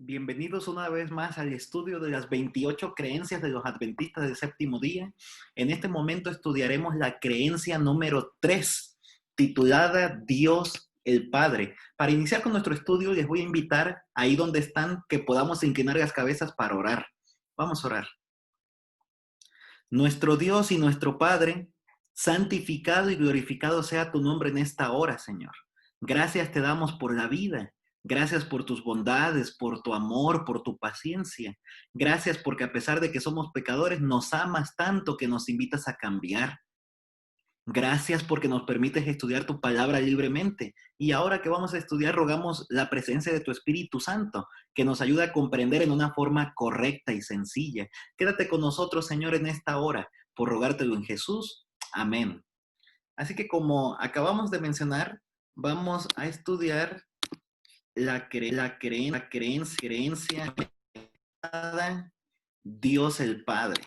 Bienvenidos una vez más al estudio de las 28 creencias de los adventistas del séptimo día. En este momento estudiaremos la creencia número 3, titulada Dios el Padre. Para iniciar con nuestro estudio, les voy a invitar ahí donde están que podamos inclinar las cabezas para orar. Vamos a orar. Nuestro Dios y nuestro Padre, santificado y glorificado sea tu nombre en esta hora, Señor. Gracias te damos por la vida. Gracias por tus bondades, por tu amor, por tu paciencia. Gracias porque a pesar de que somos pecadores, nos amas tanto que nos invitas a cambiar. Gracias porque nos permites estudiar tu palabra libremente. Y ahora que vamos a estudiar, rogamos la presencia de tu Espíritu Santo, que nos ayude a comprender en una forma correcta y sencilla. Quédate con nosotros, Señor, en esta hora, por rogártelo en Jesús. Amén. Así que como acabamos de mencionar, vamos a estudiar la creencia de Dios el Padre.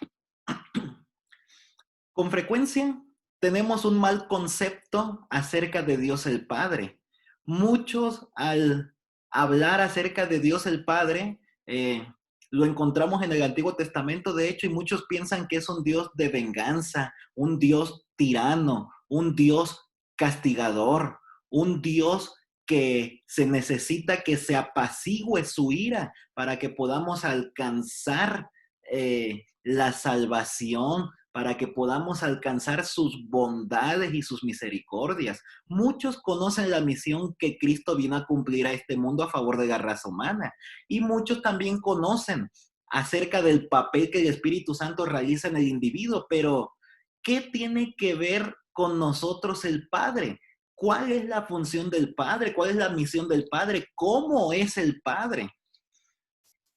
Con frecuencia tenemos un mal concepto acerca de Dios el Padre. Muchos al hablar acerca de Dios el Padre, lo encontramos en el Antiguo Testamento, de hecho, y muchos piensan que es un Dios de venganza, un Dios tirano, un Dios castigador, un Dios que se necesita que se apacigüe su ira para que podamos alcanzar la salvación, para que podamos alcanzar sus bondades y sus misericordias. Muchos conocen la misión que Cristo vino a cumplir a este mundo a favor de la raza humana. Y muchos también conocen acerca del papel que el Espíritu Santo realiza en el individuo. Pero, ¿qué tiene que ver con nosotros el Padre? ¿Cuál es la función del Padre? ¿Cuál es la misión del Padre? ¿Cómo es el Padre?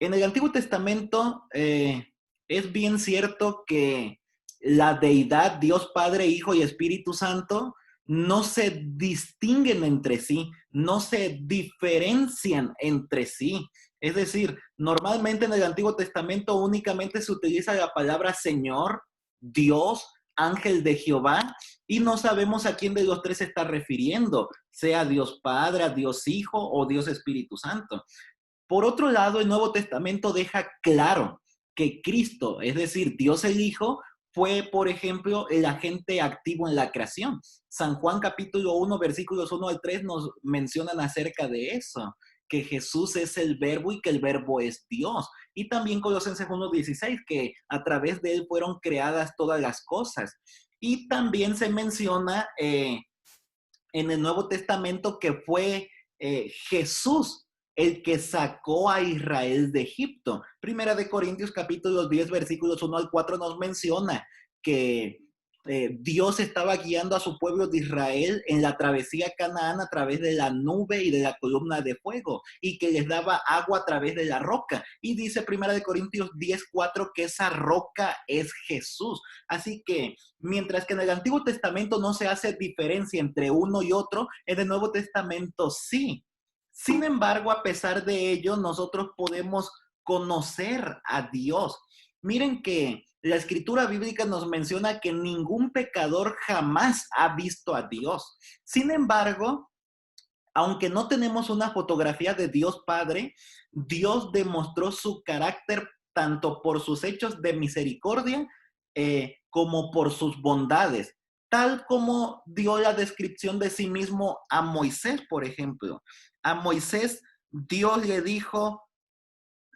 En el Antiguo Testamento es bien cierto que la deidad, Dios Padre, Hijo y Espíritu Santo, no se distinguen entre sí, no se diferencian entre sí. Es decir, normalmente en el Antiguo Testamento únicamente se utiliza la palabra Señor, Dios, ángel de Jehová, y no sabemos a quién de los tres se está refiriendo, sea Dios Padre, Dios Hijo o Dios Espíritu Santo. Por otro lado, el Nuevo Testamento deja claro que Cristo, es decir, Dios el Hijo, fue, por ejemplo, el agente activo en la creación. San Juan capítulo 1, versículos 1 al 3 nos mencionan acerca de eso, que Jesús es el verbo y que el verbo es Dios. Y también Colosenses 1:16, que a través de él fueron creadas todas las cosas. Y también se menciona en el Nuevo Testamento que fue Jesús el que sacó a Israel de Egipto. Primera de Corintios capítulo 10 versículos 1 al 4 nos menciona que Dios estaba guiando a su pueblo de Israel en la travesía a Canaán a través de la nube y de la columna de fuego, y que les daba agua a través de la roca. Y dice Primera de Corintios 10:4 que esa roca es Jesús. Así que mientras que en el Antiguo Testamento no se hace diferencia entre uno y otro, en el Nuevo Testamento sí. Sin embargo, a pesar de ello, nosotros podemos conocer a Dios. Miren que la escritura bíblica nos menciona que ningún pecador jamás ha visto a Dios. Sin embargo, aunque no tenemos una fotografía de Dios Padre, Dios demostró su carácter tanto por sus hechos de misericordia como por sus bondades, tal como dio la descripción de sí mismo a Moisés, por ejemplo. A Moisés Dios le dijo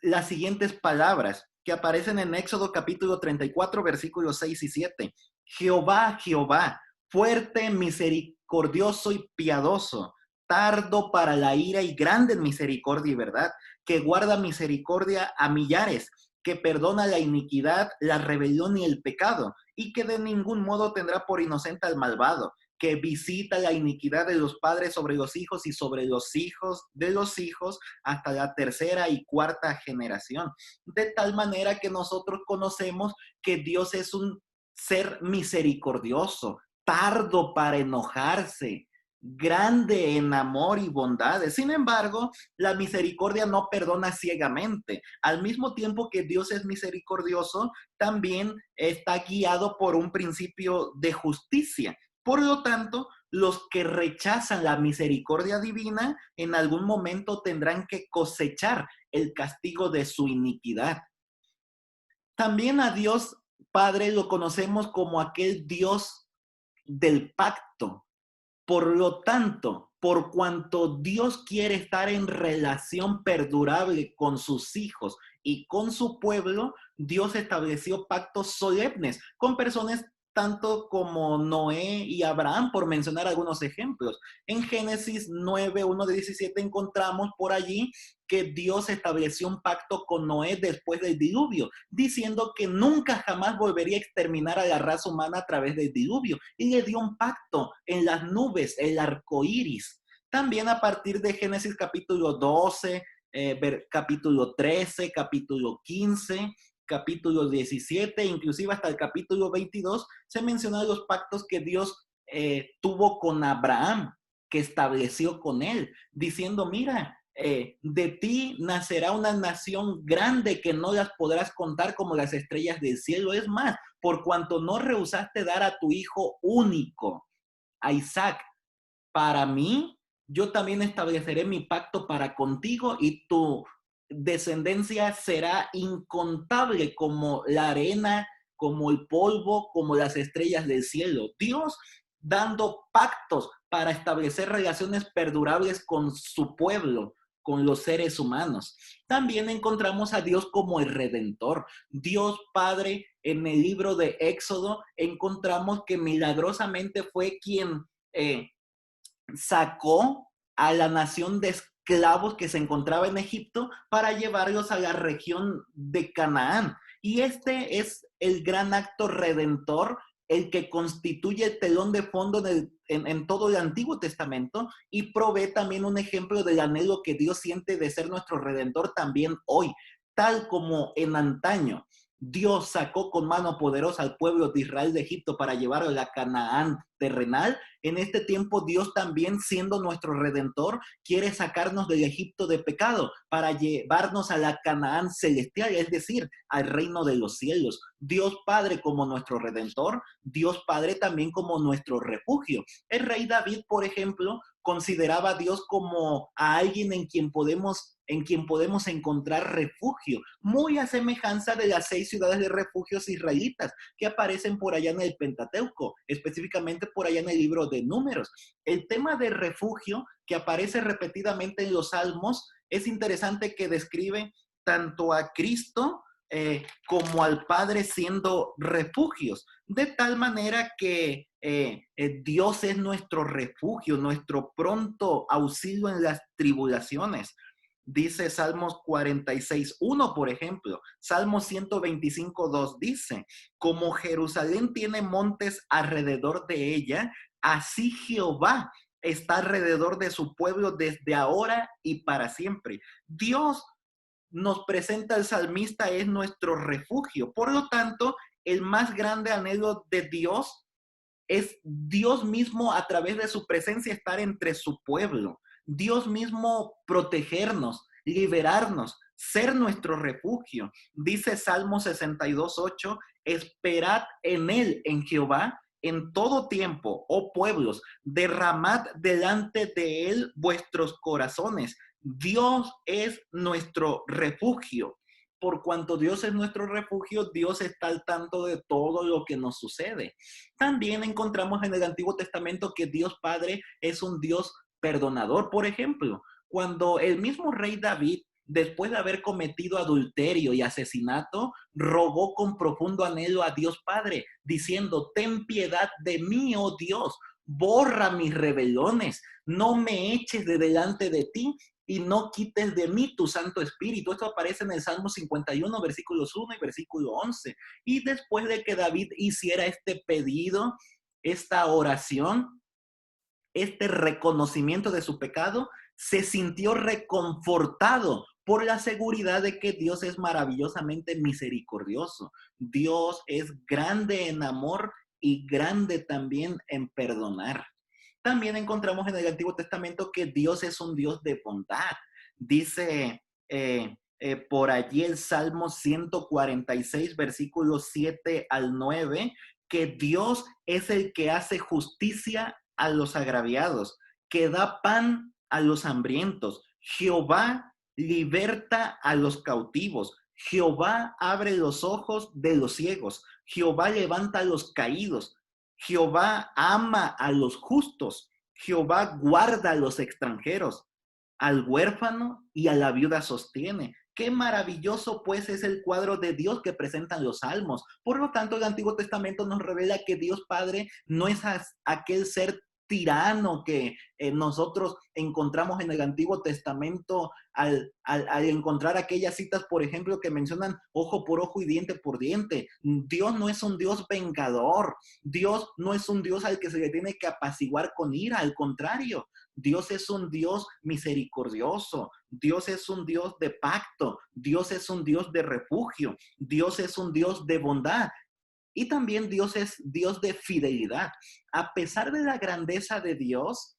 las siguientes palabras que aparecen en Éxodo capítulo 34, versículos 6 y 7. Jehová, Jehová, fuerte, misericordioso y piadoso, tardo para la ira y grande en misericordia y verdad, que guarda misericordia a millares, que perdona la iniquidad, la rebelión y el pecado, y que de ningún modo tendrá por inocente al malvado, que visita la iniquidad de los padres sobre los hijos y sobre los hijos de los hijos hasta la tercera y cuarta generación. De tal manera que nosotros conocemos que Dios es un ser misericordioso, tardo para enojarse, grande en amor y bondades. Sin embargo, la misericordia no perdona ciegamente. Al mismo tiempo que Dios es misericordioso, también está guiado por un principio de justicia. Por lo tanto, los que rechazan la misericordia divina en algún momento tendrán que cosechar el castigo de su iniquidad. También a Dios Padre lo conocemos como aquel Dios del pacto. Por lo tanto, por cuanto Dios quiere estar en relación perdurable con sus hijos y con su pueblo, Dios estableció pactos solemnes con personas tanto como Noé y Abraham, por mencionar algunos ejemplos. En Génesis 9, 1-17 encontramos por allí que Dios estableció un pacto con Noé después del diluvio, diciendo que nunca jamás volvería a exterminar a la raza humana a través del diluvio, y le dio un pacto en las nubes, el arco iris. También a partir de Génesis capítulo 12, capítulo 13, capítulo 15, capítulo 17, inclusive hasta el capítulo 22, se mencionan los pactos que Dios tuvo con Abraham, que estableció con él, diciendo, mira, de ti nacerá una nación grande que no las podrás contar como las estrellas del cielo. Es más, por cuanto no rehusaste dar a tu hijo único, a Isaac, para mí, yo también estableceré mi pacto para contigo y tu descendencia será incontable como la arena, como el polvo, como las estrellas del cielo. Dios dando pactos para establecer relaciones perdurables con su pueblo, con los seres humanos. También encontramos a Dios como el Redentor. Dios Padre, en el libro de Éxodo, encontramos que milagrosamente fue quien sacó a la nación de esclavos que se encontraba en Egipto para llevarlos a la región de Canaán. Y este es el gran acto redentor, el que constituye el telón de fondo en todo el Antiguo Testamento, y provee también un ejemplo del anhelo que Dios siente de ser nuestro redentor también hoy, tal como en antaño Dios sacó con mano poderosa al pueblo de Israel de Egipto para llevarlo a la Canaán terrenal. En este tiempo Dios también, siendo nuestro redentor, quiere sacarnos del Egipto de pecado para llevarnos a la Canaán celestial, es decir, al reino de los cielos. Dios Padre como nuestro redentor, Dios Padre también como nuestro refugio. El rey David, por ejemplo, consideraba a Dios como a alguien en quien podemos encontrar refugio, muy a semejanza de las 6 ciudades de refugios israelitas que aparecen por allá en el Pentateuco, específicamente por allá en el libro de Números. El tema de refugio que aparece repetidamente en los Salmos es interesante, que describe tanto a Cristo como al Padre siendo refugios, de tal manera que Dios es nuestro refugio, nuestro pronto auxilio en las tribulaciones. Dice Salmos 46:1, por ejemplo. Salmos 125:2 dice, como Jerusalén tiene montes alrededor de ella, así Jehová está alrededor de su pueblo desde ahora y para siempre. Dios, nos presenta el salmista, es nuestro refugio. Por lo tanto, el más grande anhelo de Dios es Dios mismo a través de su presencia estar entre su pueblo. Dios mismo protegernos, liberarnos, ser nuestro refugio. Dice Salmo 62:8, esperad en él, en Jehová, en todo tiempo, oh pueblos, derramad delante de él vuestros corazones. Dios es nuestro refugio. Por cuanto Dios es nuestro refugio, Dios está al tanto de todo lo que nos sucede. También encontramos en el Antiguo Testamento que Dios Padre es un Dios perdonador. Por ejemplo, cuando el mismo rey David, después de haber cometido adulterio y asesinato, rogó con profundo anhelo a Dios Padre, diciendo, ten piedad de mí, oh Dios, borra mis rebeliones, no me eches de delante de ti y no quites de mí tu Santo Espíritu. Esto aparece en el Salmo 51, versículos 1 y versículo 11. Y después de que David hiciera este pedido, esta oración, este reconocimiento de su pecado, se sintió reconfortado por la seguridad de que Dios es maravillosamente misericordioso. Dios es grande en amor y grande también en perdonar. También encontramos en el Antiguo Testamento que Dios es un Dios de bondad. Dice por allí el Salmo 146, versículos 7 al 9, que Dios es el que hace justicia a los agraviados, que da pan a los hambrientos. Jehová liberta a los cautivos. Jehová abre los ojos de los ciegos. Jehová levanta a los caídos. Jehová ama a los justos. Jehová guarda a los extranjeros. Al huérfano y a la viuda sostiene. Qué maravilloso pues es el cuadro de Dios que presentan los salmos. Por lo tanto, el Antiguo Testamento nos revela que Dios Padre no es aquel ser tirano que nosotros encontramos en el Antiguo Testamento al encontrar aquellas citas, por ejemplo, que mencionan ojo por ojo y diente por diente. Dios no es un Dios vengador. Dios no es un Dios al que se le tiene que apaciguar con ira. Al contrario, Dios es un Dios misericordioso. Dios es un Dios de pacto. Dios es un Dios de refugio. Dios es un Dios de bondad. Y también Dios es Dios de fidelidad. A pesar de la grandeza de Dios,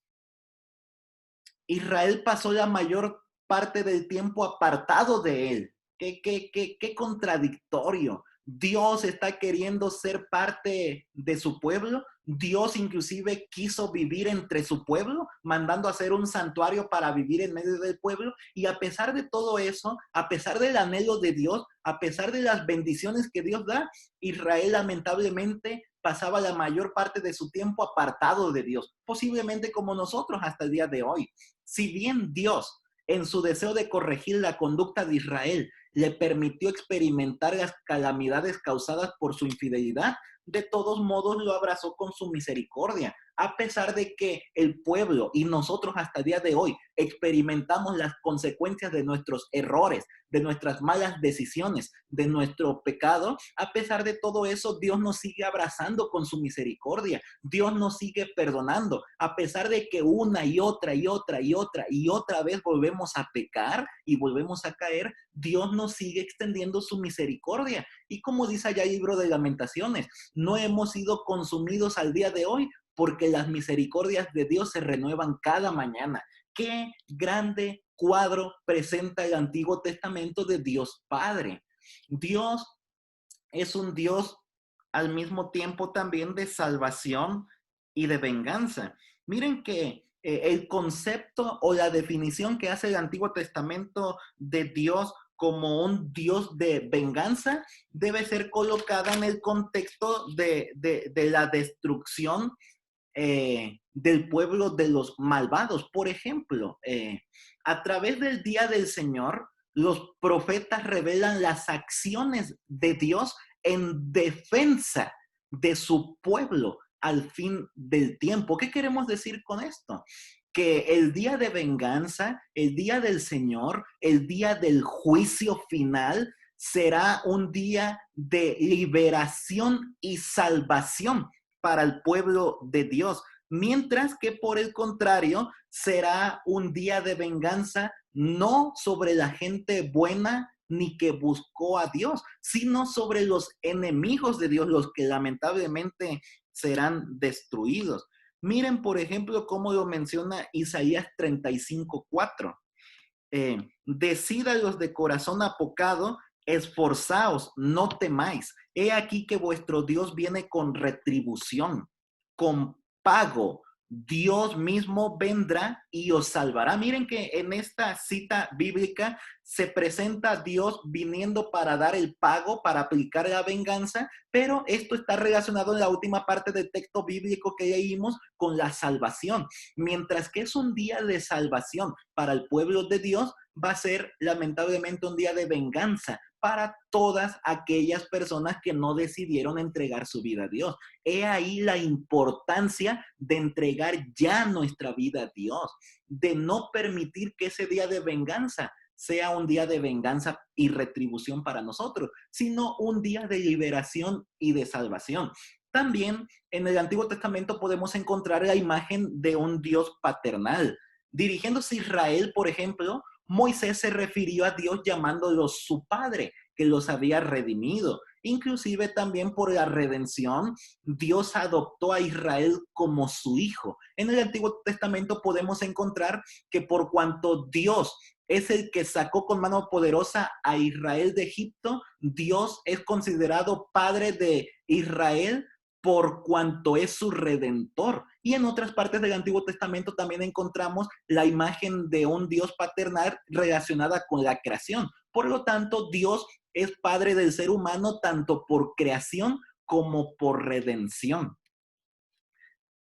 Israel pasó la mayor parte del tiempo apartado de él. Qué contradictorio. Dios está queriendo ser parte de su pueblo. Dios inclusive quiso vivir entre su pueblo, mandando a hacer un santuario para vivir en medio del pueblo. Y a pesar de todo eso, a pesar del anhelo de Dios, a pesar de las bendiciones que Dios da, Israel lamentablemente pasaba la mayor parte de su tiempo apartado de Dios, posiblemente como nosotros hasta el día de hoy. Si bien Dios, en su deseo de corregir la conducta de Israel, le permitió experimentar las calamidades causadas por su infidelidad, de todos modos lo abrazó con su misericordia, a pesar de que el pueblo y nosotros hasta el día de hoy experimentamos las consecuencias de nuestros errores, de nuestras malas decisiones, de nuestro pecado. A pesar de todo eso, Dios nos sigue abrazando con su misericordia. Dios nos sigue perdonando, a pesar de que una y otra y otra y otra y otra vez volvemos a pecar y volvemos a caer. Dios nos sigue extendiendo su misericordia. Y como dice allá el libro de Lamentaciones, no hemos sido consumidos al día de hoy porque las misericordias de Dios se renuevan cada mañana. Qué grande cuadro presenta el Antiguo Testamento de Dios Padre. Dios es un Dios al mismo tiempo también de salvación y de venganza. Miren que el concepto o la definición que hace el Antiguo Testamento de Dios como un Dios de venganza debe ser colocada en el contexto de la destrucción del pueblo de los malvados. Por ejemplo, a través del día del Señor, los profetas revelan las acciones de Dios en defensa de su pueblo al fin del tiempo. ¿Qué queremos decir con esto? Que el día de venganza, el día del Señor, el día del juicio final, será un día de liberación y salvación para el pueblo de Dios, mientras que por el contrario será un día de venganza no sobre la gente buena ni que buscó a Dios, sino sobre los enemigos de Dios, los que lamentablemente serán destruidos. Miren, por ejemplo, cómo lo menciona Isaías 35:4. Decid a los de corazón apocado, esforzaos, no temáis. He aquí que vuestro Dios viene con retribución, con pago. Dios mismo vendrá y os salvará. Miren que en esta cita bíblica se presenta a Dios viniendo para dar el pago, para aplicar la venganza, pero esto está relacionado en la última parte del texto bíblico que leímos con la salvación. Mientras que es un día de salvación para el pueblo de Dios, va a ser lamentablemente un día de venganza para todas aquellas personas que no decidieron entregar su vida a Dios. He ahí la importancia de entregar ya nuestra vida a Dios, de no permitir que ese día de venganza sea un día de venganza y retribución para nosotros, sino un día de liberación y de salvación. También en el Antiguo Testamento podemos encontrar la imagen de un Dios paternal. Dirigiéndose a Israel, por ejemplo, Moisés se refirió a Dios llamándolo su padre, que los había redimido. Inclusive también por la redención, Dios adoptó a Israel como su hijo. En el Antiguo Testamento podemos encontrar que por cuanto Dios es el que sacó con mano poderosa a Israel de Egipto, Dios es considerado padre de Israel por cuanto es su redentor. Y en otras partes del Antiguo Testamento también encontramos la imagen de un Dios paternal relacionada con la creación. Por lo tanto, Dios es padre del ser humano tanto por creación como por redención.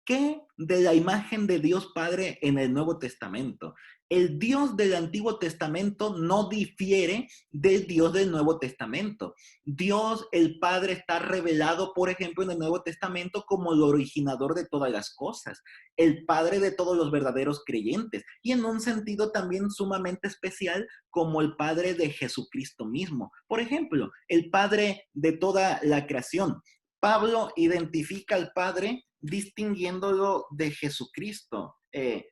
¿Qué de la imagen de Dios Padre en el Nuevo Testamento? El Dios del Antiguo Testamento no difiere del Dios del Nuevo Testamento. Dios, el Padre, está revelado, por ejemplo, en el Nuevo Testamento como el originador de todas las cosas, el Padre de todos los verdaderos creyentes, y en un sentido también sumamente especial como el Padre de Jesucristo mismo. Por ejemplo, el Padre de toda la creación. Pablo identifica al Padre distinguiéndolo de Jesucristo.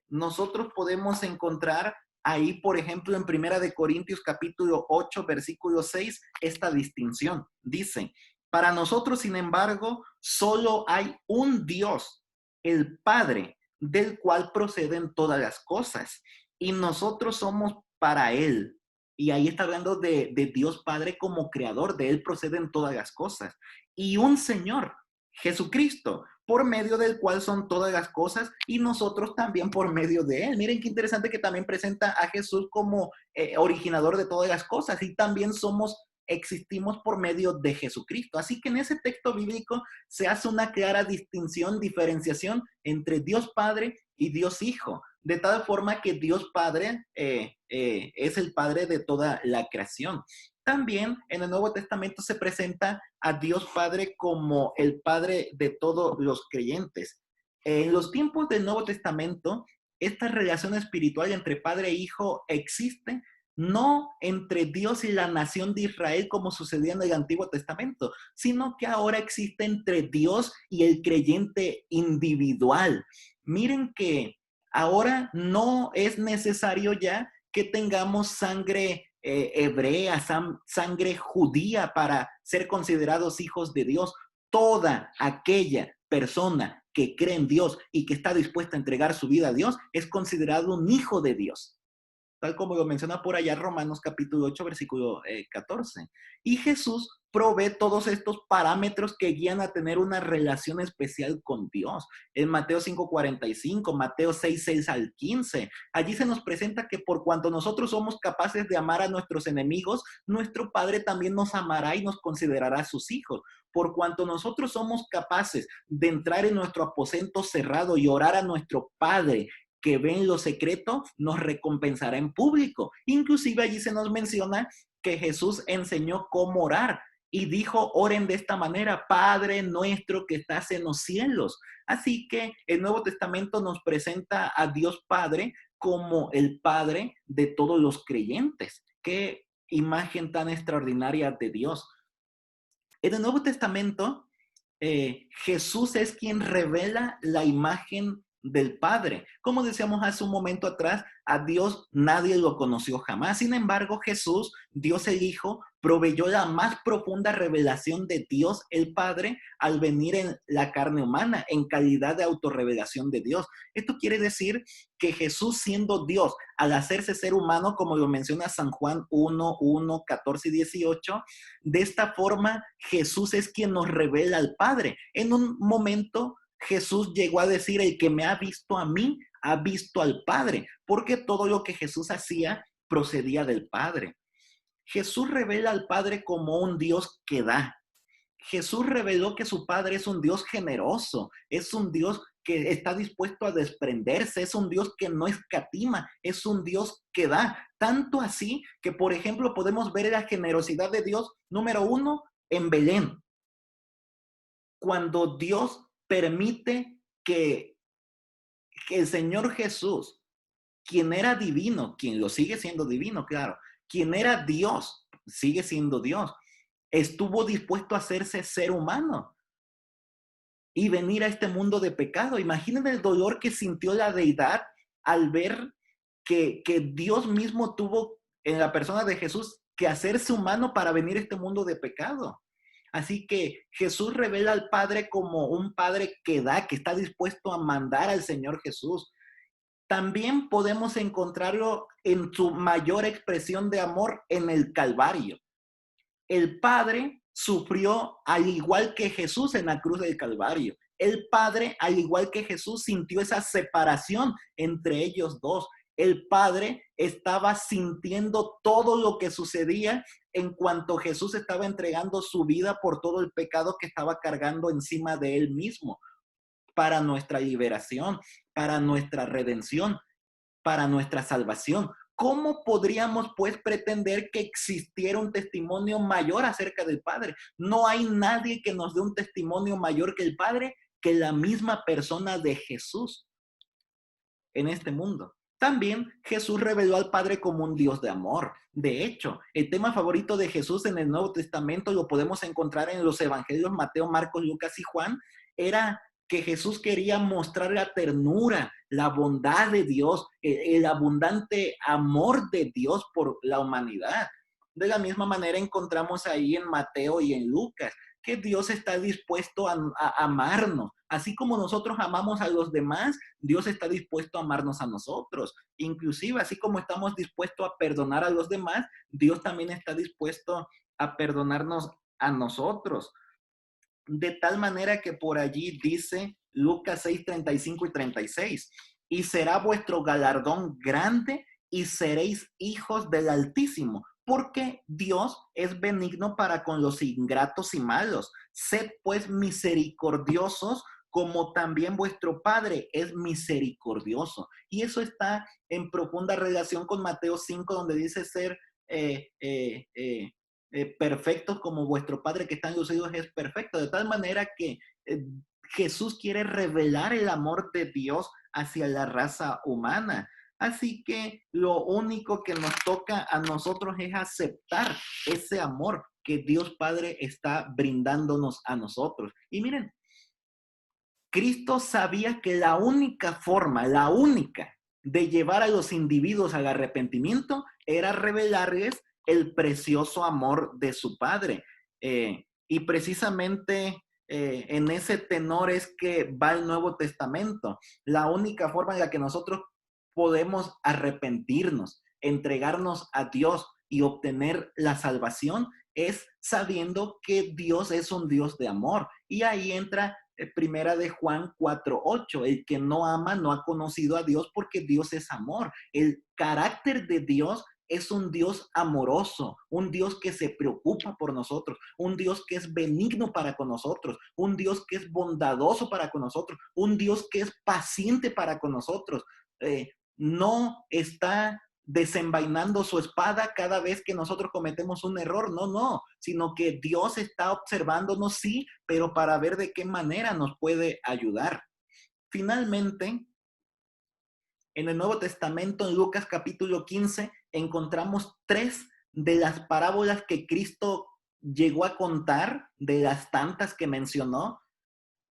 Nosotros podemos encontrar ahí, por ejemplo, en Primera de Corintios capítulo 8, versículo 6, esta distinción. Dice, para nosotros, sin embargo, solo hay un Dios, el Padre, del cual proceden todas las cosas, y nosotros somos para Él. Y ahí está hablando de Dios Padre como creador, de Él proceden todas las cosas. Y un Señor, Jesucristo, por medio del cual son todas las cosas y nosotros también por medio de él. Miren qué interesante que también presenta a Jesús como originador de todas las cosas y también existimos por medio de Jesucristo. Así que en ese texto bíblico se hace una clara distinción, diferenciación entre Dios Padre y Dios Hijo, de tal forma que Dios Padre es el Padre de toda la creación. También en el Nuevo Testamento se presenta a Dios Padre como el Padre de todos los creyentes. En los tiempos del Nuevo Testamento, esta relación espiritual entre Padre e Hijo existe no entre Dios y la nación de Israel como sucedía en el Antiguo Testamento, sino que ahora existe entre Dios y el creyente individual. Miren que ahora no es necesario ya que tengamos sangre hebrea, sangre judía para ser considerados hijos de Dios. Toda aquella persona que cree en Dios y que está dispuesta a entregar su vida a Dios es considerado un hijo de Dios, tal como lo menciona por allá Romanos capítulo 8, versículo 14. Y Jesús provee todos estos parámetros que guían a tener una relación especial con Dios. En Mateo 5:45, Mateo 6:6 al 15, allí se nos presenta que por cuanto nosotros somos capaces de amar a nuestros enemigos, nuestro Padre también nos amará y nos considerará sus hijos. Por cuanto nosotros somos capaces de entrar en nuestro aposento cerrado y orar a nuestro Padre que ve en lo secreto, nos recompensará en público. Inclusive allí se nos menciona que Jesús enseñó cómo orar y dijo, oren de esta manera, Padre nuestro que estás en los cielos. Así que el Nuevo Testamento nos presenta a Dios Padre como el Padre de todos los creyentes. Qué imagen tan extraordinaria de Dios. En el Nuevo Testamento, Jesús es quien revela la imagen del Padre. Como decíamos hace un momento atrás, a Dios nadie lo conoció jamás. Sin embargo, Jesús, Dios el Hijo, proveyó la más profunda revelación de Dios el Padre al venir en la carne humana, en calidad de autorrevelación de Dios. Esto quiere decir que Jesús, siendo Dios, al hacerse ser humano, como lo menciona San Juan 1, 14 y 18, de esta forma Jesús es quien nos revela al Padre. En un momento Jesús llegó a decir, el que me ha visto a mí, ha visto al Padre, porque todo lo que Jesús hacía procedía del Padre. Jesús revela al Padre como un Dios que da. Jesús reveló que su Padre es un Dios generoso, es un Dios que está dispuesto a desprenderse, es un Dios que no escatima, es un Dios que da. Tanto así que, por ejemplo, podemos ver la generosidad de Dios, número uno, en Belén, cuando Dios permite que el Señor Jesús, quien era divino, quien lo sigue siendo divino, claro, quien era Dios, sigue siendo Dios, estuvo dispuesto a hacerse ser humano y venir a este mundo de pecado. Imaginen el dolor que sintió la deidad al ver que Dios mismo tuvo en la persona de Jesús que hacerse humano para venir a este mundo de pecado. Así que Jesús revela al Padre como un Padre que da, que está dispuesto a mandar al Señor Jesús. También podemos encontrarlo en su mayor expresión de amor en el Calvario. El Padre sufrió al igual que Jesús en la cruz del Calvario. El Padre, al igual que Jesús, sintió esa separación entre ellos dos. El Padre estaba sintiendo todo lo que sucedía en cuanto Jesús estaba entregando su vida por todo el pecado que estaba cargando encima de él mismo, para nuestra liberación, para nuestra redención, para nuestra salvación. ¿Cómo podríamos pues pretender que existiera un testimonio mayor acerca del Padre? No hay nadie que nos dé un testimonio mayor que el Padre, que la misma persona de Jesús en este mundo. También Jesús reveló al Padre como un Dios de amor. De hecho, el tema favorito de Jesús en el Nuevo Testamento lo podemos encontrar en los evangelios Mateo, Marcos, Lucas y Juan. Era que Jesús quería mostrar la ternura, la bondad de Dios, el abundante amor de Dios por la humanidad. De la misma manera encontramos ahí en Mateo y en Lucas que Dios está dispuesto a amarnos. Así como nosotros amamos a los demás, Dios está dispuesto a amarnos a nosotros. Inclusive, así como estamos dispuestos a perdonar a los demás, Dios también está dispuesto a perdonarnos a nosotros. De tal manera que por allí dice Lucas 6, 35 y 36, y será vuestro galardón grande y seréis hijos del Altísimo, porque Dios es benigno para con los ingratos y malos. Sed pues misericordiosos como también vuestro Padre es misericordioso. Y eso está en profunda relación con Mateo 5, donde dice ser perfectos como vuestro Padre que está en los cielos es perfecto. De tal manera que Jesús quiere revelar el amor de Dios hacia la raza humana. Así que lo único que nos toca a nosotros es aceptar ese amor que Dios Padre está brindándonos a nosotros. Y miren, Cristo sabía que la única forma, la única de llevar a los individuos al arrepentimiento era revelarles el precioso amor de su Padre. Y precisamente en ese tenor es que va el Nuevo Testamento. La única forma en la que nosotros podemos arrepentirnos, entregarnos a Dios y obtener la salvación es sabiendo que Dios es un Dios de amor. Y ahí entra Primera de Juan 4:8, el que no ama no ha conocido a Dios porque Dios es amor. El carácter de Dios es un Dios amoroso, un Dios que se preocupa por nosotros, un Dios que es benigno para con nosotros, un Dios que es bondadoso para con nosotros, un Dios que es paciente para con nosotros. No está desenvainando su espada cada vez que nosotros cometemos un error, no, sino que Dios está observándonos, sí, pero para ver de qué manera nos puede ayudar. Finalmente, en el Nuevo Testamento, en Lucas capítulo 15, encontramos 3 de las parábolas que Cristo llegó a contar, de las tantas que mencionó,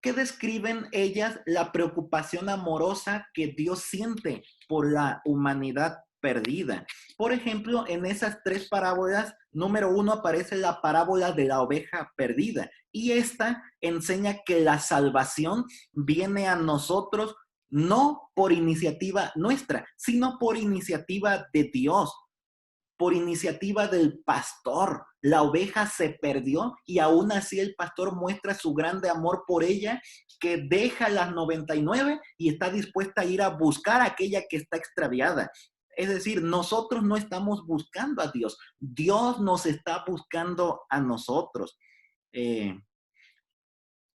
que describen ellas la preocupación amorosa que Dios siente por la humanidad perdida. Por ejemplo, en esas 3 parábolas, número 1 aparece la parábola de la oveja perdida, y esta enseña que la salvación viene a nosotros no por iniciativa nuestra, sino por iniciativa de Dios, por iniciativa del pastor. La oveja se perdió y aún así el pastor muestra su grande amor por ella, que deja las 99 y está dispuesta a ir a buscar a aquella que está extraviada. Es decir, nosotros no estamos buscando a Dios, Dios nos está buscando a nosotros.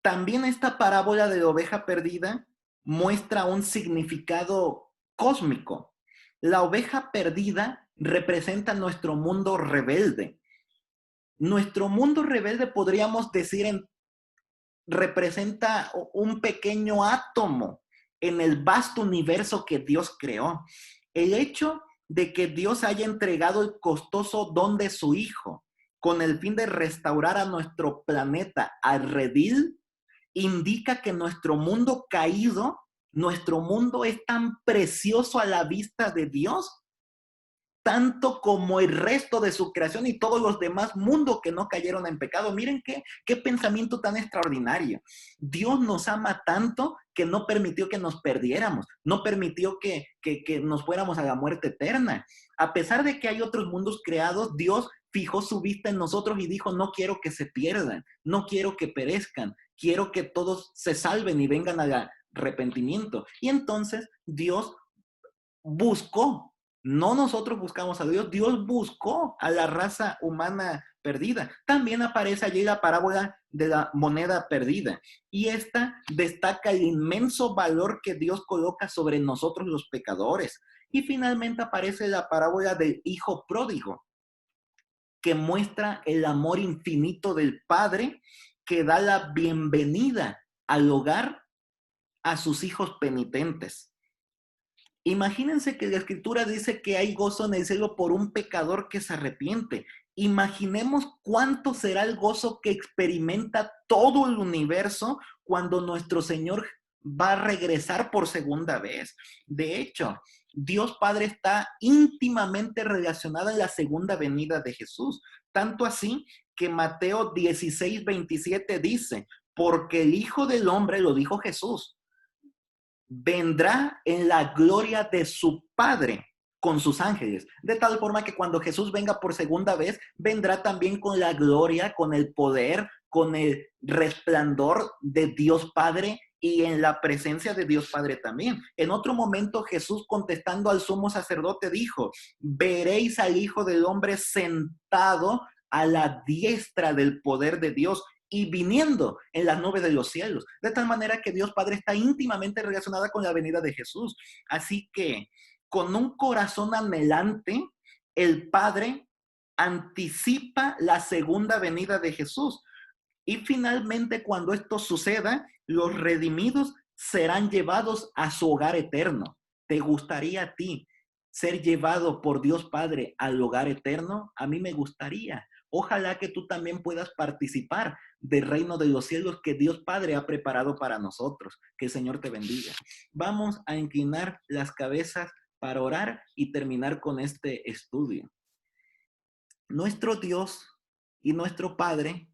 También esta parábola de la oveja perdida muestra un significado cósmico. La oveja perdida representa nuestro mundo rebelde. Nuestro mundo rebelde, podríamos decir, representa un pequeño átomo en el vasto universo que Dios creó. El hecho de que Dios haya entregado el costoso don de su Hijo con el fin de restaurar a nuestro planeta al redil, indica que nuestro mundo caído, nuestro mundo es tan precioso a la vista de Dios, tanto como el resto de su creación y todos los demás mundos que no cayeron en pecado. Miren qué pensamiento tan extraordinario. Dios nos ama tanto que no permitió que nos perdiéramos, no permitió que nos fuéramos a la muerte eterna. A pesar de que hay otros mundos creados, Dios fijó su vista en nosotros y dijo, no quiero que se pierdan, no quiero que perezcan, quiero que todos se salven y vengan al arrepentimiento. Y entonces Dios buscó, no nosotros buscamos a Dios, Dios buscó a la raza humana perdida. También aparece allí la parábola de la moneda perdida. Y esta destaca el inmenso valor que Dios coloca sobre nosotros los pecadores. Y finalmente aparece la parábola del hijo pródigo, que muestra el amor infinito del Padre que da la bienvenida al hogar a sus hijos penitentes. Imagínense que la escritura dice que hay gozo en el cielo por un pecador que se arrepiente. Imaginemos cuánto será el gozo que experimenta todo el universo cuando nuestro Señor va a regresar por segunda vez. De hecho, Dios Padre está íntimamente relacionado en la segunda venida de Jesús. Tanto así que Mateo 16:27 dice, porque el Hijo del Hombre, lo dijo Jesús, vendrá en la gloria de su Padre con sus ángeles, de tal forma que cuando Jesús venga por segunda vez, vendrá también con la gloria, con el poder, con el resplandor de Dios Padre y en la presencia de Dios Padre también. En otro momento Jesús, contestando al sumo sacerdote, dijo, veréis al Hijo del Hombre sentado a la diestra del poder de Dios y viniendo en las nubes de los cielos. De tal manera que Dios Padre está íntimamente relacionada con la venida de Jesús. Así que con un corazón anhelante, el Padre anticipa la segunda venida de Jesús. Y finalmente, cuando esto suceda, los redimidos serán llevados a su hogar eterno. ¿Te gustaría a ti ser llevado por Dios Padre al hogar eterno? A mí me gustaría. Ojalá que tú también puedas participar del reino de los cielos que Dios Padre ha preparado para nosotros. Que el Señor te bendiga. Vamos a inclinar las cabezas para orar y terminar con este estudio. Nuestro Dios y nuestro Padre,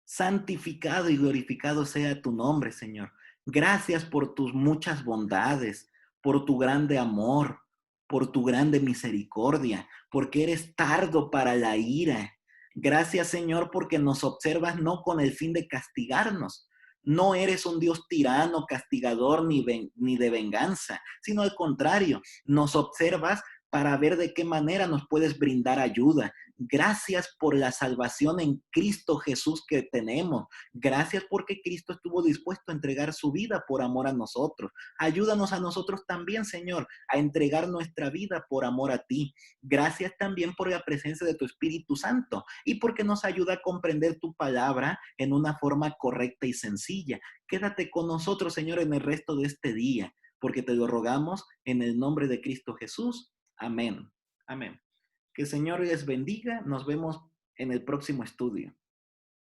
santificado y glorificado sea tu nombre, Señor. Gracias por tus muchas bondades, por tu grande amor, por tu grande misericordia, porque eres tardo para la ira. Gracias, Señor, porque nos observas no con el fin de castigarnos. No eres un Dios tirano, castigador, ni de venganza, sino al contrario, nos observas para ver de qué manera nos puedes brindar ayuda. Gracias por la salvación en Cristo Jesús que tenemos. Gracias porque Cristo estuvo dispuesto a entregar su vida por amor a nosotros. Ayúdanos a nosotros también, Señor, a entregar nuestra vida por amor a ti. Gracias también por la presencia de tu Espíritu Santo y porque nos ayuda a comprender tu palabra en una forma correcta y sencilla. Quédate con nosotros, Señor, en el resto de este día, porque te lo rogamos en el nombre de Cristo Jesús. Amén. Amén. Que el Señor les bendiga. Nos vemos en el próximo estudio.